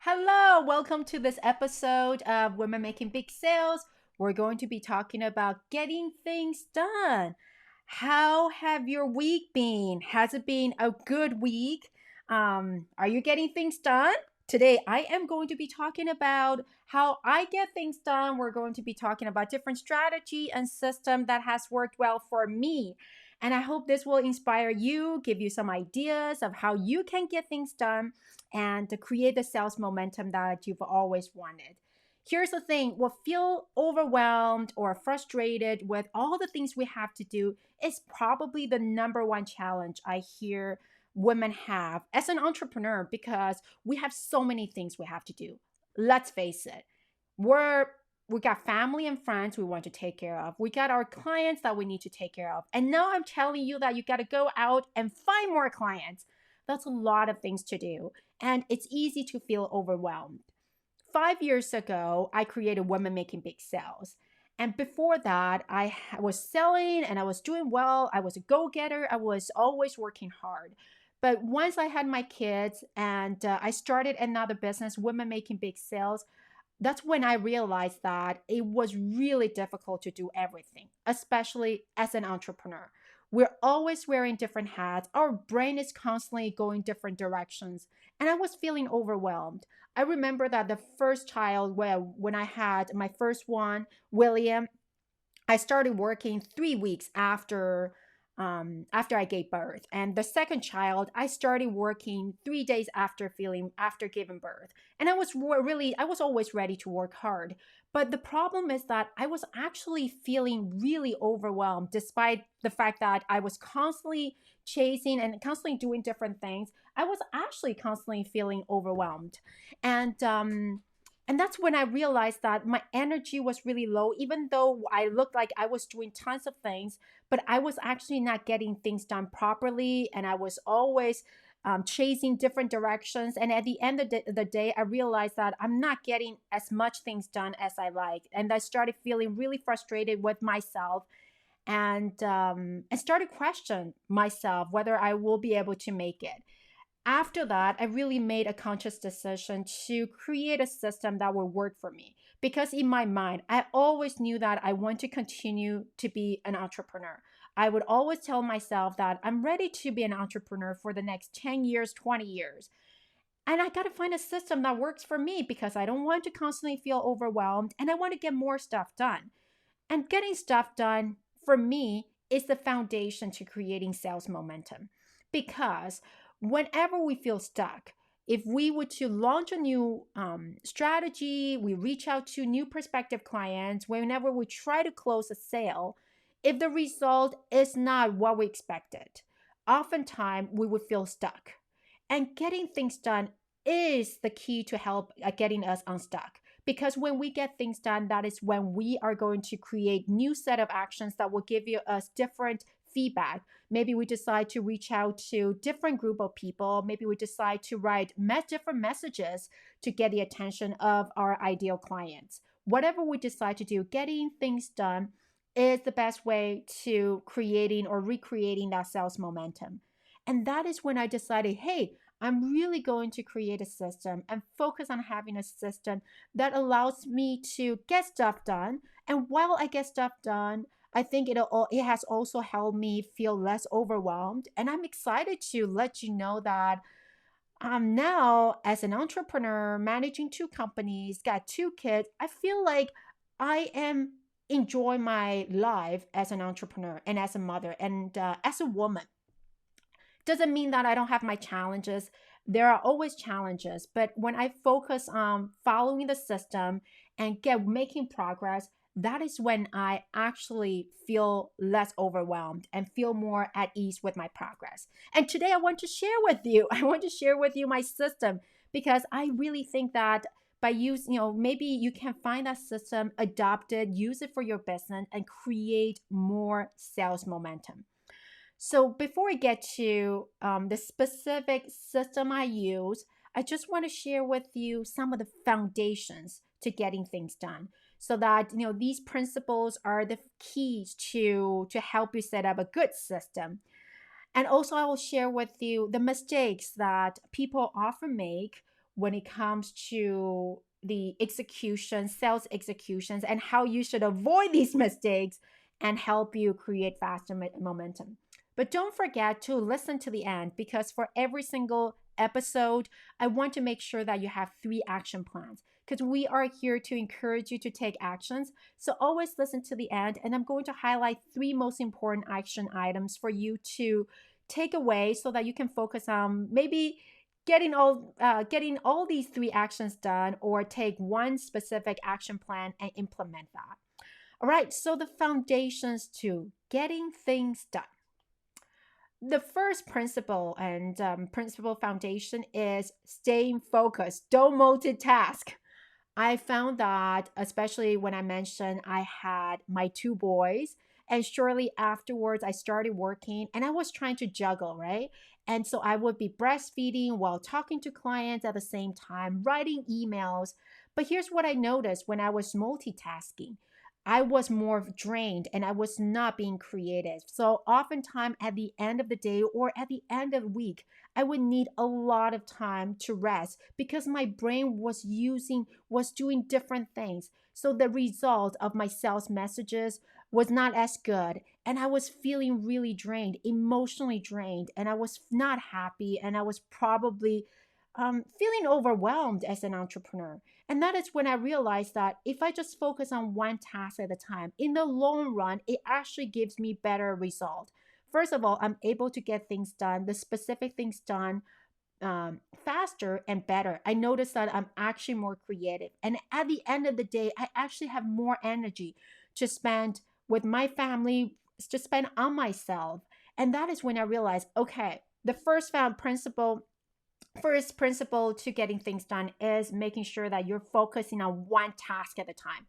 Hello, welcome to this episode of Women Making Big Sales. We're going to be talking about getting things done. How have your week been? Has it been a good week? Are you getting things done? Today, I am going to be talking about how I get things done. We're going to be talking about different strategy and system that has worked well for me. And I hope this will inspire you, give you some ideas of how you can get things done and to create the sales momentum that you've always wanted. Here's the thing, we'll feel overwhelmed or frustrated with all the things we have to do is probably the number one challenge I hear women have as an entrepreneur because we have so many things we have to do. Let's face it. We got family and friends we want to take care of. We got our clients that we need to take care of. And now I'm telling you that you got to go out and find more clients. That's a lot of things to do. And it's easy to feel overwhelmed. 5 years ago, I created Women Making Big Sales. And before that, I was selling and I was doing well. I was a go getter. I was always working hard. But once I had my kids and I started another business, Women Making Big Sales, that's when I realized that it was really difficult to do everything, especially as an entrepreneur. We're always wearing different hats. Our brain is constantly going different directions. And I was feeling overwhelmed. I remember that the first child, when I had my first one, William, I started working 3 weeks after I gave birth, and the second child I started working 3 days after giving birth, and I was always ready to work hard. But the problem is that I was actually feeling really overwhelmed, despite the fact that I was constantly chasing and constantly doing different things. I was actually constantly feeling overwhelmed, and and that's when I realized that my energy was really low, even though I looked like I was doing tons of things, but I was actually not getting things done properly. And I was always chasing different directions. And at the end of the day, I realized that I'm not getting as much things done as I like. And I started feeling really frustrated with myself and started questioning myself whether I will be able to make it. After that, I really made a conscious decision to create a system that would work for me. Because in my mind, I always knew that I want to continue to be an entrepreneur. I would always tell myself that I'm ready to be an entrepreneur for the next 10 years, 20 years. And I got to find a system that works for me because I don't want to constantly feel overwhelmed and I want to get more stuff done. And getting stuff done for me is the foundation to creating sales momentum. Because whenever we feel stuck, if we were to launch a new strategy, we reach out to new prospective clients, whenever we try to close a sale, if the result is not what we expected, oftentimes we would feel stuck. And getting things done is the key to help getting us unstuck, because when we get things done, that is when we are going to create new set of actions that will give you us different feedback. Maybe we decide to reach out to different group of people. Maybe we decide to write different messages to get the attention of our ideal clients. Whatever we decide to do, getting things done is the best way to creating or recreating that sales momentum. And that is when I decided, hey, I'm really going to create a system and focus on having a system that allows me to get stuff done. And while I get stuff done, I think it has also helped me feel less overwhelmed. And I'm excited to let you know that I'm now, as an entrepreneur, managing two companies, got two kids. I feel like I am enjoying my life as an entrepreneur and as a mother and as a woman. Doesn't mean that I don't have my challenges. There are always challenges, but when I focus on following the system and get making progress, that is when I actually feel less overwhelmed and feel more at ease with my progress. And today I want to share with you, I want to share with you my system because I really think that by using, maybe you can find that system, adopt it, use it for your business and create more sales momentum. So before I get to the specific system I use, I just want to share with you some of the foundations to getting things done so that these principles are the keys to help you set up a good system. And also I will share with you the mistakes that people often make when it comes to the execution, sales executions, and how you should avoid these mistakes and help you create faster momentum. But don't forget to listen to the end, because for every single episode, I want to make sure that you have 3 action plans, because we are here to encourage you to take actions. So always listen to the end, and I'm going to highlight 3 most important action items for you to take away so that you can focus on maybe getting all these 3 actions done, or take one specific action plan and implement that. All right, so the foundations to getting things done. The first principle and principle foundation is staying focused. Don't multitask. I found that, especially when I mentioned I had my 2 boys, and shortly afterwards, I started working and I was trying to juggle, right? And so I would be breastfeeding while talking to clients at the same time, writing emails. But here's what I noticed when I was multitasking: I was more drained and I was not being creative. So, oftentimes at the end of the day or at the end of the week, I would need a lot of time to rest because my brain was doing different things. So the result of my sales messages was not as good. And I was feeling really drained, emotionally drained, and I was not happy. And I was probably feeling overwhelmed as an entrepreneur. And that is when I realized that if I just focus on one task at a time, in the long run, it actually gives me better result. First of all, I'm able to get things done, the specific things done, faster and better. I notice that I'm actually more creative. And at the end of the day, I actually have more energy to spend with my family, to spend on myself. And that is when I realized, okay, the first principle to getting things done is making sure that you're focusing on one task at a time.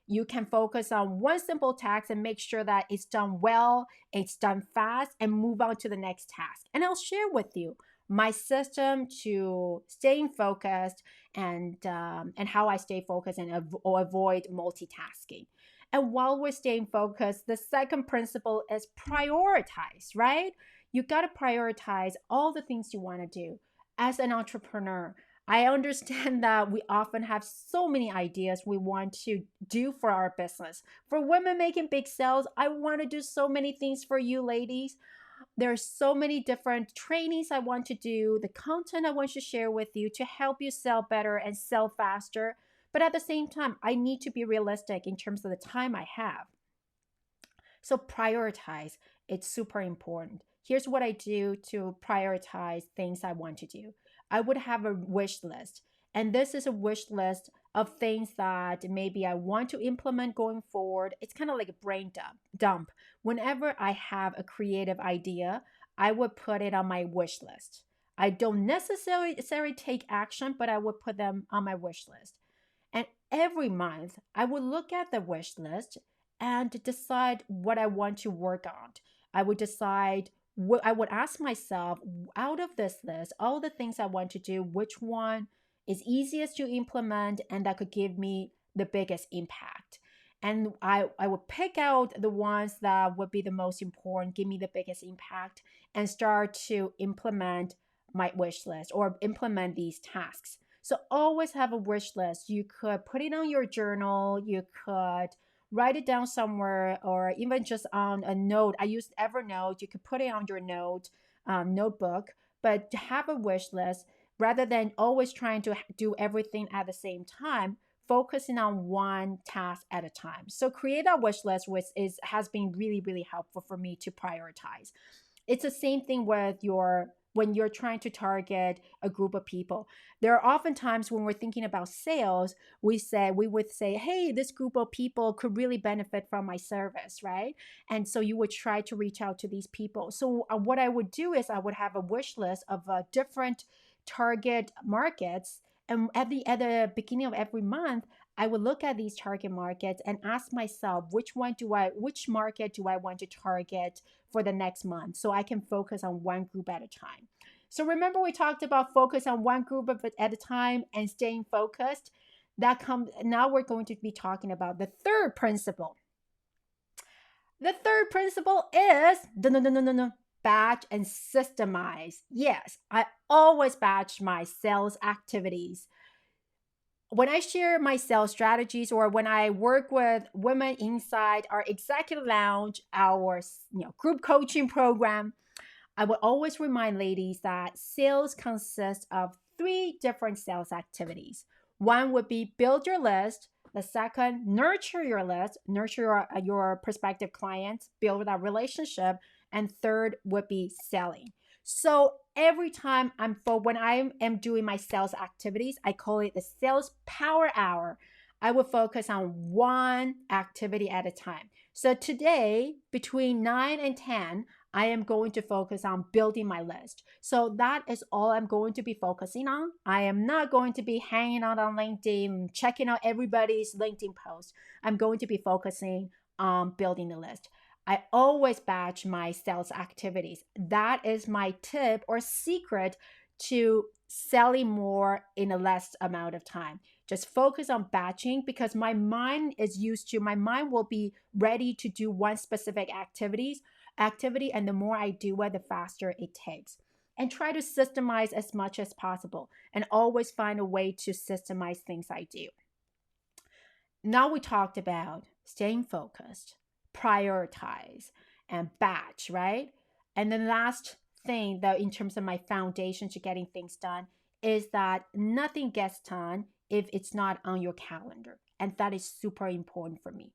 You can focus on one simple task and make sure that it's done well, it's done fast, and move on to the next task. And I'll share with you my system to staying focused, and how I stay focused and avoid multitasking. And while we're staying focused, the second principle is prioritize, right? You got to prioritize all the things you want to do. As an entrepreneur, I understand that we often have so many ideas we want to do for our business. For women making big sales, I want to do so many things for you ladies. There's so many different trainings I want to do, the content I want to share with you to help you sell better and sell faster. But at the same time, I need to be realistic in terms of the time I have. So prioritize. It's super important. Here's what I do to prioritize things I want to do. I would have a wish list. And this is a wish list of things that maybe I want to implement going forward. It's kind of like a brain dump. Whenever I have a creative idea, I would put it on my wish list. I don't necessarily take action, but I would put them on my wish list. And every month, I would look at the wish list and decide what I want to work on. I would decide what I would ask myself, out of this list, all the things I want to do, which one is easiest to implement and that could give me the biggest impact. And I would pick out the ones that would be the most important, give me the biggest impact, and start to implement my wish list or implement these tasks. So always have a wish list. You could put it on your journal, you could write it down somewhere, or even just on a note. I use Evernote. You could put it on your notebook, but to have a wish list rather than always trying to do everything at the same time. Focusing on one task at a time. So create a wish list, which has been really, really helpful for me to prioritize. It's the same thing with when you're trying to target a group of people. There are often times when we're thinking about sales, we would say, hey, this group of people could really benefit from my service, right? And so you would try to reach out to these people. So what I would do is I would have a wish list of different target markets. And at the beginning of every month, I would look at these target markets and ask myself, which market do I want to target for the next month, so I can focus on one group at a time. So remember, we talked about focus on one group at a time and staying focused. Now we're going to be talking about the third principle. The third principle is batch and systemize. Yes, I always batch my sales activities. When I share my sales strategies or when I work with women inside our executive lounge, our group coaching program, I would always remind ladies that sales consists of three different sales activities. One would be build your list. The second, nurture your list, nurture your prospective clients, build that relationship. And third would be selling. So every time when I am doing my sales activities, I call it the sales power hour. I will focus on one activity at a time. So today, between 9 and 10, I am going to focus on building my list. So that is all I'm going to be focusing on. I am not going to be hanging out on LinkedIn, checking out everybody's LinkedIn post. I'm going to be focusing on building the list. I always batch my sales activities. That is my tip or secret to selling more in a less amount of time. Just focus on batching because my mind will be ready to do one specific activity, and the more I do it, the faster it takes. And try to systemize as much as possible and always find a way to systemize things I do. Now we talked about staying focused, prioritize, and batch, right? And the last thing that in terms of my foundation to getting things done is that nothing gets done if it's not on your calendar. And that is super important for me.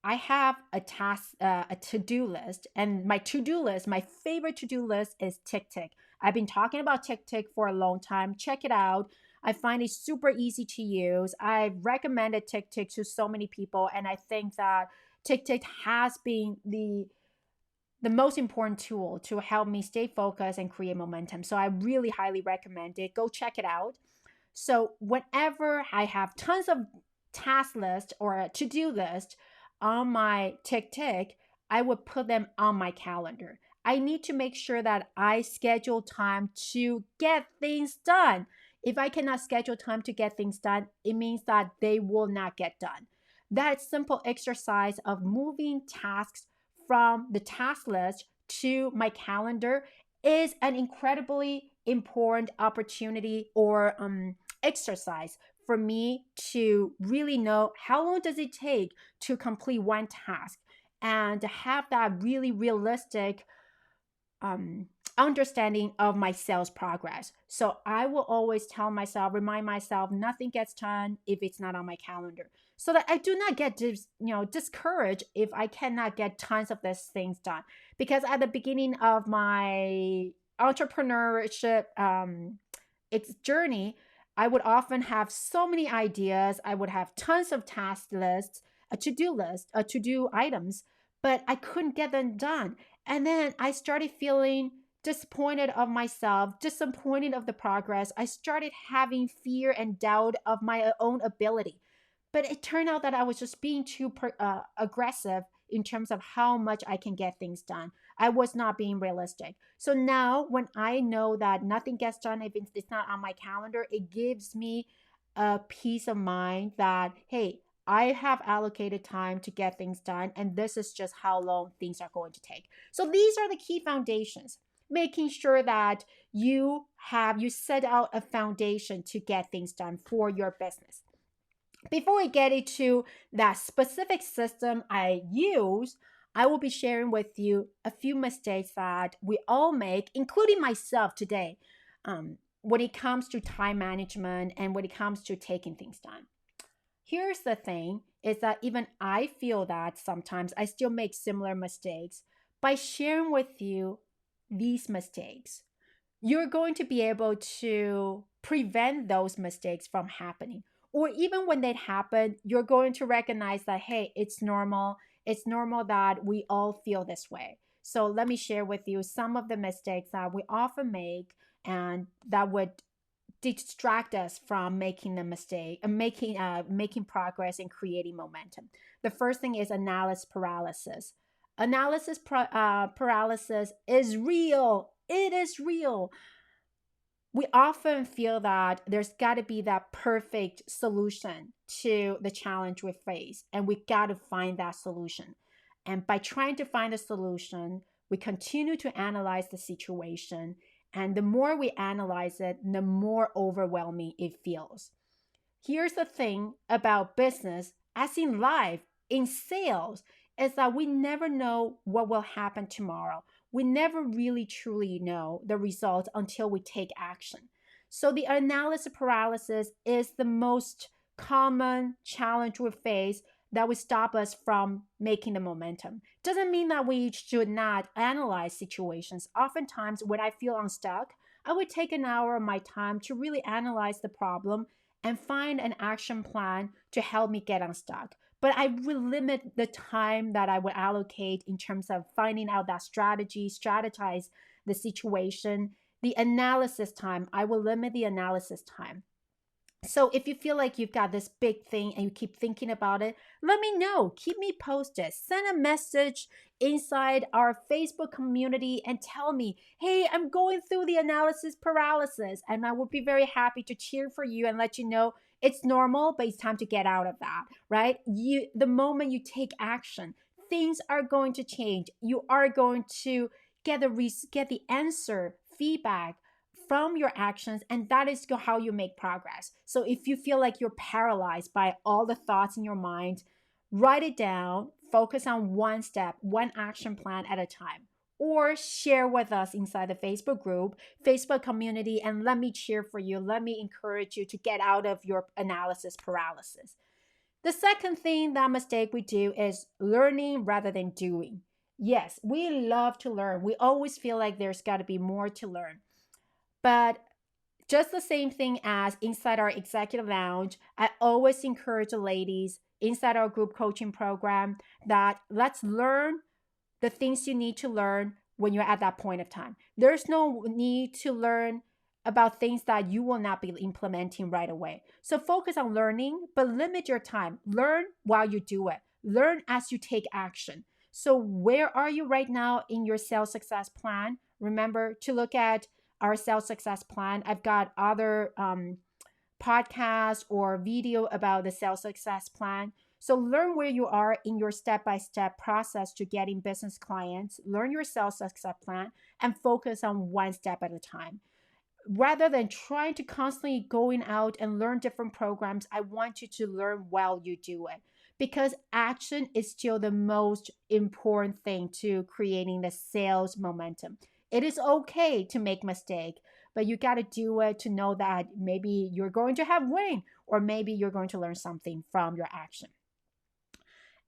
I have a to-do list, and my to-do list, my favorite to-do list is Tick. I've been talking about Tick for a long time. Check it out. I find it super easy to use. I've recommended Tick to so many people, and I think that Tick has been the most important tool to help me stay focused and create momentum. So I really highly recommend it. Go check it out. So whenever I have tons of task list or a to-do list on my Tick, I would put them on my calendar. I need to make sure that I schedule time to get things done. If I cannot schedule time to get things done, it means that they will not get done. That simple exercise of moving tasks from the task list to my calendar is an incredibly important opportunity or exercise for me to really know how long does it take to complete one task and have that really realistic understanding of my sales progress. So I will always remind myself, nothing gets done if it's not on my calendar, so that I do not get discouraged if I cannot get tons of these things done. Because at the beginning of my entrepreneurship its journey, I would often have so many ideas. I would have tons of task lists, a to-do items, but I couldn't get them done. And then I started feeling disappointed of myself, disappointed of the progress. I started having fear and doubt of my own ability. But it turned out that I was just being too aggressive in terms of how much I can get things done. I was not being realistic. So now when I know that nothing gets done if it's not on my calendar, it gives me a peace of mind that, hey, I have allocated time to get things done, and this is just how long things are going to take. So these are the key foundations, making sure that you set out a foundation to get things done for your business. Before we get into that specific system I use, I will be sharing with you a few mistakes that we all make, including myself today, when it comes to time management and when it comes to taking things done. Here's the thing, is that even I feel that sometimes I still make similar mistakes. By sharing with you these mistakes, you're going to be able to prevent those mistakes from happening. Or even when they happen, you're going to recognize that, hey, it's normal. It's normal that we all feel this way. So let me share with you some of the mistakes that we often make and that would distract us from making the mistake and making progress and creating momentum. The first thing is analysis paralysis. Paralysis is real. It is real. We often feel that there's got to be that perfect solution to the challenge we face, and we got to find that solution. And by trying to find a solution, We continue to analyze the situation. And the more we analyze it, the more overwhelming it feels. Here's the thing about business, as in life, in sales, is that we never know what will happen tomorrow. We never really truly know the results until we take action. So the analysis paralysis is the most common challenge we face that would stop us from making the momentum. Doesn't mean that we should not analyze situations. Oftentimes, when I feel unstuck, I would take an hour of my time to really analyze the problem and find an action plan to help me get unstuck. But I will limit the time that I would allocate in terms of finding out that strategy, strategize the situation, the analysis time. I will limit the analysis time. So if you feel like you've got this big thing and you keep thinking about it, let me know. Keep me posted. Send a message inside our Facebook community and tell me, hey, I'm going through the analysis paralysis. And I will be very happy to cheer for you and let you know it's normal, but it's time to get out of that, right? The moment you take action, things are going to change. You are going to get the answer, feedback from your actions, and that is how you make progress. So if you feel like you're paralyzed by all the thoughts in your mind, write it down, focus on one step, one action plan at a time, or share with us inside the Facebook group, Facebook community, and let me cheer for you. Let me encourage you to get out of your analysis paralysis. The second thing, that mistake we do, is learning rather than doing. Yes, we love to learn. We always feel like there's got to be more to learn. But just the same thing as inside our executive lounge, I always encourage the ladies inside our group coaching program that let's learn the things you need to learn when you're at that point of time. There's no need to learn about things that you will not be implementing right away. So focus on learning, but limit your time. Learn while you do it. Learn as you take action. So where are you right now in your sales success plan? Remember to look at our sales success plan. I've got other podcasts or video about the sales success plan. So learn where you are in your step-by-step process to getting business clients. Learn your sales success plan and focus on one step at a time. Rather than trying to constantly going out and learn different programs, I want you to learn while you do it, because action is still the most important thing to creating the sales momentum. It is okay to make mistake, but you got to do it to know that maybe you're going to have win, or maybe you're going to learn something from your action.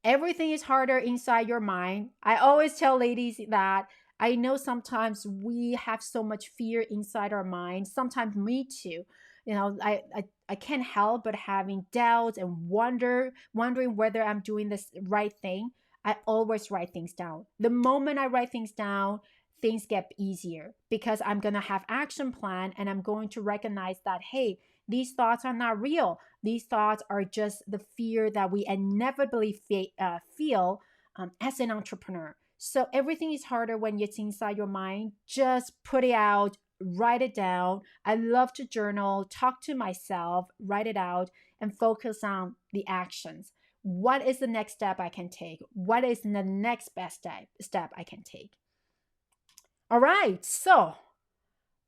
Everything is harder inside your mind. I always tell ladies that I know sometimes we have so much fear inside our mind. Sometimes me too. You know, I can't help but having doubts and wondering whether I'm doing this right thing. I always write things down. The moment I write things down, things get easier because I'm going to have action plan and I'm going to recognize that, hey, these thoughts are not real. These thoughts are just the fear that we inevitably feel as an entrepreneur. So everything is harder when it's inside your mind. Just put it out, write it down. I love to journal, talk to myself, write it out, and focus on the actions. What is the next step I can take? What is the next best step I can take? All right, so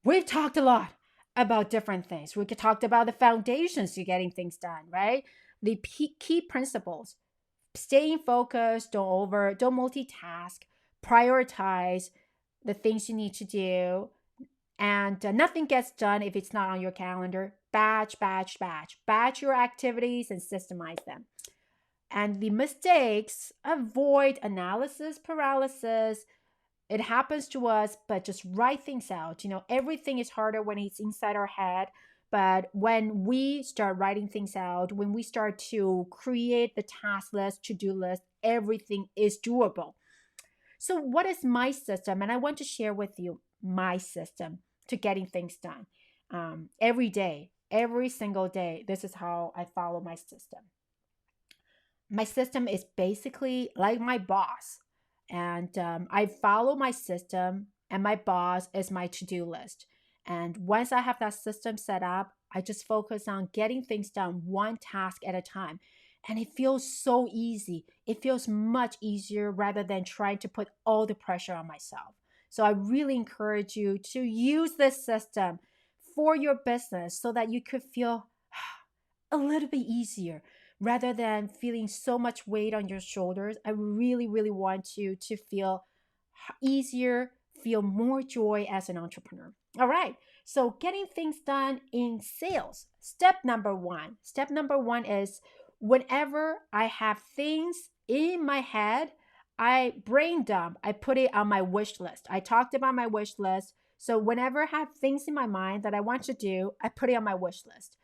we've talked a lot about different things. We talked about the foundations to getting things done, right? The key principles: staying focused, don't multitask, prioritize the things you need to do, and nothing gets done if it's not on your calendar. Batch your activities and systemize them. And the mistakes: avoid analysis paralysis. It happens to us, but just write things out. You know, everything is harder when it's inside our head. But when we start writing things out, when we start to create the task list, to-do list, everything is doable. So what is my system? And I want to share with you my system to getting things done. Every day, every single day, this is how I follow my system. My system is basically like my boss. And I follow my system, and my boss is my to-do list. And once I have that system set up, I just focus on getting things done one task at a time. And it feels so easy. It feels much easier rather than trying to put all the pressure on myself. So I really encourage you to use this system for your business so that you could feel a little bit easier rather than feeling so much weight on your shoulders. I really, really want you to feel easier, feel more joy as an entrepreneur. All right. So, getting things done in sales. Step number one. Step number one is whenever I have things in my head, I brain dump, I put it on my wish list. I talked about my wish list. So, whenever I have things in my mind that I want to do, I put it on my wish list.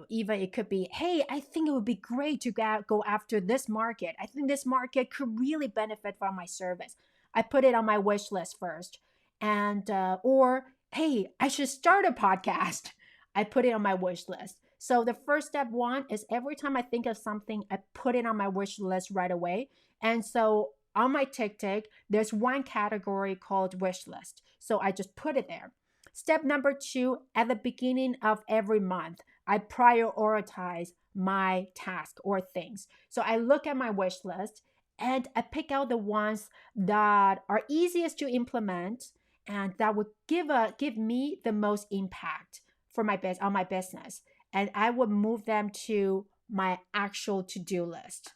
Even it could be, hey, I think it would be great to go after this market. I think this market could really benefit from my service. I put it on my wish list first. And, or, hey, I should start a podcast. I put it on my wish list. So the first step one is every time I think of something, I put it on my wish list right away. And so on my TikTok, there's one category called wish list. So I just put it there. Step number two, at the beginning of every month, I prioritize my task or things. So I look at my wish list and I pick out the ones that are easiest to implement and that would give me the most impact for on my business. And I would move them to my actual to-do list.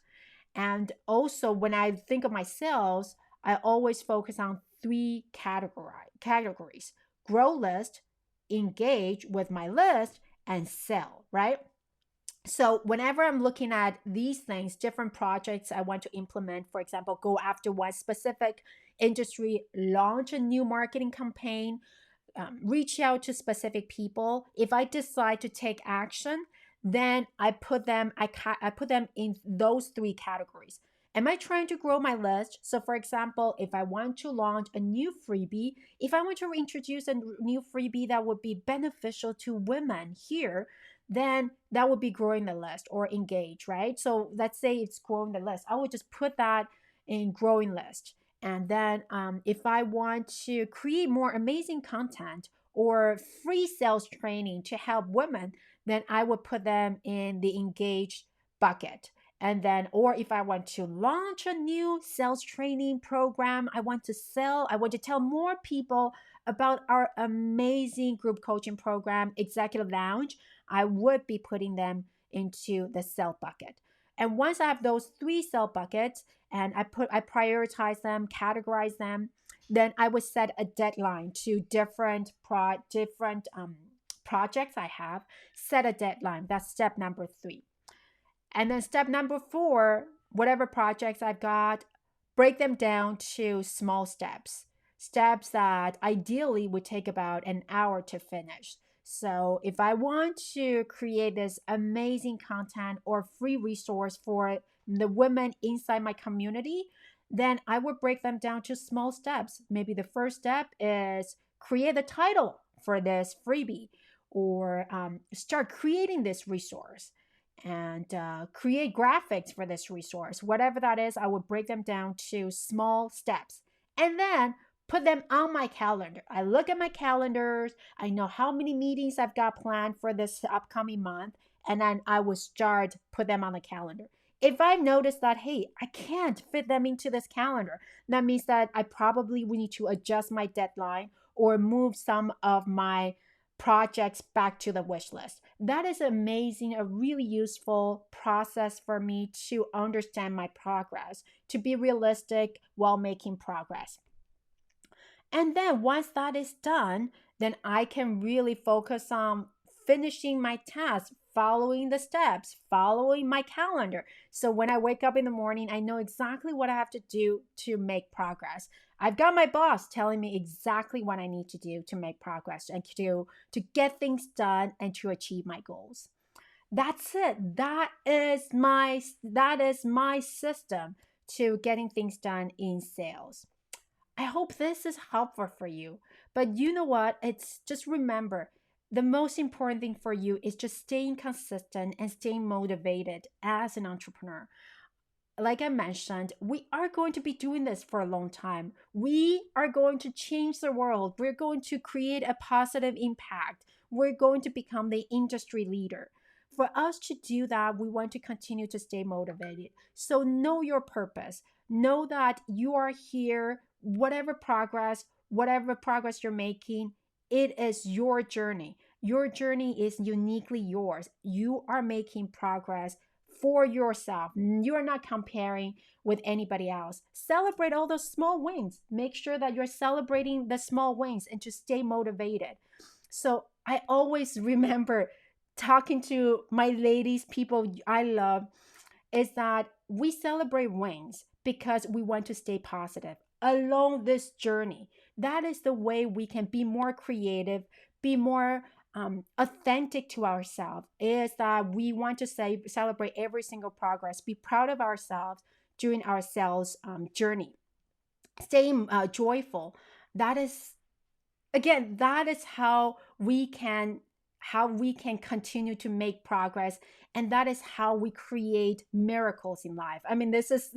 And also when I think of my sales, I always focus on three categories: grow list, engage with my list, and sell, right? So whenever I'm looking at these things, different projects I want to implement, for example, go after one specific industry, launch a new marketing campaign, reach out to specific people. If I decide to take action, then I put them in those three categories. Am I trying to grow my list? So, for example, if I want to launch a new freebie, if I want to introduce a new freebie that would be beneficial to women here, then that would be growing the list or engage, right? So, let's say it's growing the list. I would just put that in growing list. And then if I want to create more amazing content or free sales training to help women, then I would put them in the engaged bucket. And then, or if I want to launch a new sales training program, I want to tell more people about our amazing group coaching program, Executive Lounge, I would be putting them into the sell bucket. And once I have those three sell buckets and I prioritize them, categorize them, then I would set a deadline to different projects I have. Set a deadline. That's step number three. And then step number four, whatever projects I've got, break them down to small steps. Steps that ideally would take about an hour to finish. So if I want to create this amazing content or free resource for the women inside my community, then I would break them down to small steps. Maybe the first step is create a title for this freebie or start creating this resource and create graphics for this resource. Whatever that is, I would break them down to small steps and then put them on my calendar. I look at my calendars. I know how many meetings I've got planned for this upcoming month, and then I will start put them on the calendar. If I notice that, hey, I can't fit them into this calendar, that means that I probably will need to adjust my deadline or move some of my projects back to the wish list. That is amazing, a really useful process for me to understand my progress, to be realistic while making progress. And then once that is done, then I can really focus on finishing my task, following the steps, following my calendar. So when I wake up in the morning, I know exactly what I have to do to make progress. I've got my boss telling me exactly what I need to do to make progress and to get things done and to achieve my goals. That's it. That is my system to getting things done in sales. I hope this is helpful for you. But you know what? It's just remember the most important thing for you is just staying consistent and staying motivated as an entrepreneur. Like I mentioned, we are going to be doing this for a long time. We are going to change the world. We're going to create a positive impact. We're going to become the industry leader. For us to do that, we want to continue to stay motivated. So know your purpose. Know that you are here, whatever progress you're making, it is your journey. Your journey is uniquely yours. You are making progress for yourself. You are not comparing with anybody else. Celebrate all those small wins. Make sure that you're celebrating the small wins and to stay motivated. So I always remember talking to my ladies, people I love, is that we celebrate wins because we want to stay positive along this journey. That is the way we can be more creative, be more authentic to ourselves. Is that we want to celebrate every single progress, be proud of ourselves during our sales journey, staying joyful. That is, again, that is how we can continue to make progress, and that is how we create miracles in life. I mean, this is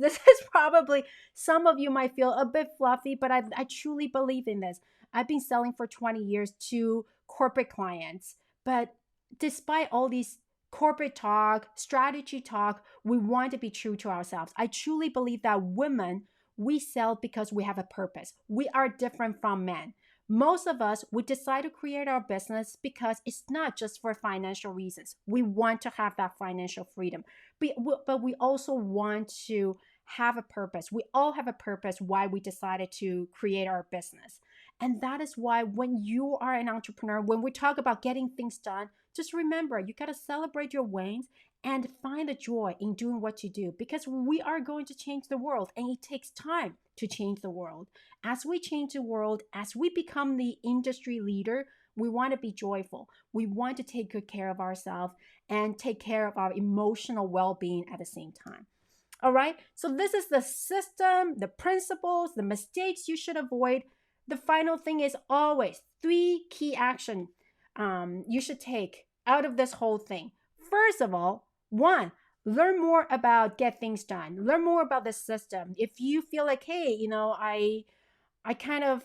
probably, some of you might feel a bit fluffy, but I truly believe in this. I've been selling for 20 years to corporate clients, but despite all these corporate talk, strategy talk, we want to be true to ourselves. I truly believe that women, we sell because we have a purpose. We are different from men. Most of us, we decide to create our business because it's not just for financial reasons. We want to have that financial freedom, but we also want to have a purpose. We all have a purpose why we decided to create our business. And that is why when you are an entrepreneur, when we talk about getting things done, just remember you got to celebrate your wins and find the joy in doing what you do, because we are going to change the world and it takes time to change the world. As we change the world, as we become the industry leader, we want to be joyful. We want to take good care of ourselves and take care of our emotional well being at the same time. All right. So, this is the system, the principles, the mistakes you should avoid. The final thing is always three key action you should take out of this whole thing. First of all, one, learn more about get things done. Learn more about the system. If you feel like, hey, I kind of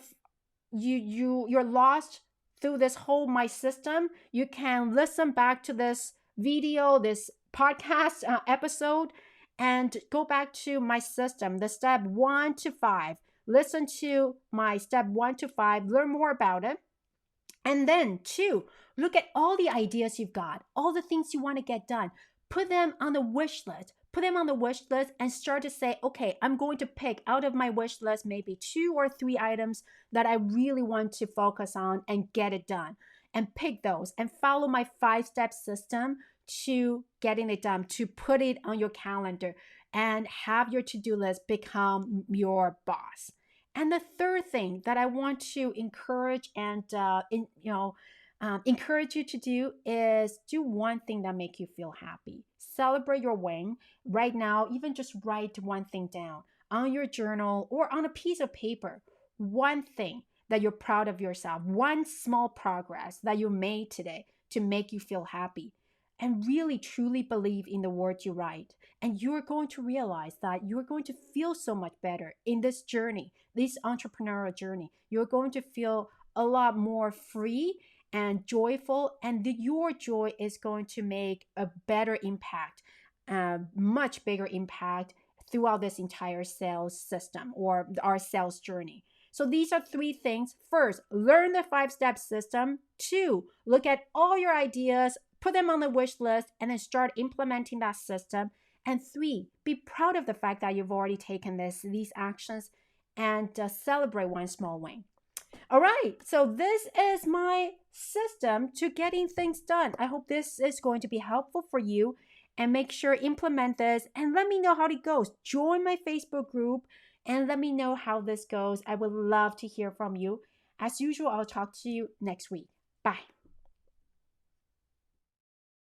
you're lost through this whole my system, you can listen back to this video, this podcast episode, and go back to my system, the step 1 to 5. Listen to my step 1 to 5, learn more about it. And then, two, look at all the ideas you've got, all the things you want to get done. Put them on the wish list. Put them on the wish list and start to say, okay, I'm going to pick out of my wish list maybe 2 or 3 items that I really want to focus on and get it done. And pick those and follow my 5-step system to getting it done, to put it on your calendar and have your to-do list become your boss. And the third thing that I want to encourage and encourage you to do is do one thing that make you feel happy. Celebrate your win. Right now, even just write one thing down on your journal or on a piece of paper. One thing that you're proud of yourself, one small progress that you made today to make you feel happy. And really truly believe in the words you write. And you're going to realize that you're going to feel so much better in this journey, this entrepreneurial journey. You're going to feel a lot more free and joyful, and your joy is going to make a better impact, much bigger impact throughout this entire sales system or our sales journey. So these are 3 things. First, learn the 5-step system. 2, look at all your ideas, put them on the wish list, and then start implementing that system. And 3, be proud of the fact that you've already taken these actions and celebrate one small win. All right, so this is my system to getting things done. I hope this is going to be helpful for you, and make sure implement this and let me know how it goes. Join my Facebook group and let me know how this goes. I would love to hear from you. As usual, I'll talk to you next week. Bye.